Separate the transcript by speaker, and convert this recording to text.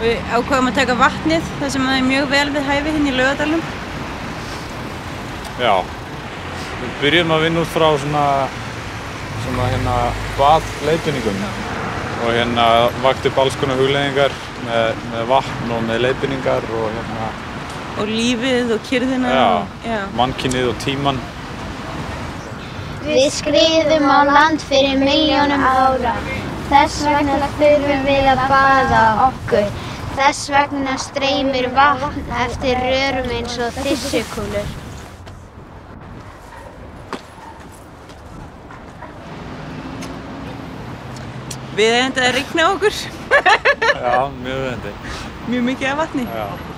Speaker 1: Við ákváðum að taka vatnið þar sem það mjög vel við hæfi hérna í Laugardalnum.
Speaker 2: Já, við byrjum að vinna út frá svona baðleiðbeiningum og vakti upp alls konar hugleiðingar með vatn og með leiðbeiningar og
Speaker 1: Og lífið og kyrrðina.
Speaker 2: Já, mannkynið og tímann.
Speaker 3: Við skriðum á land fyrir milljónum ára. Þess vegna þurfum við að baða okkur. Þess vegna streymir vatn eftir rörum eins og þyrsukúlur.
Speaker 1: Viðeigandi að rigna á okkur.
Speaker 2: Já, mjög viðeigandi.
Speaker 1: Mjög mikið af vatni.
Speaker 2: Já.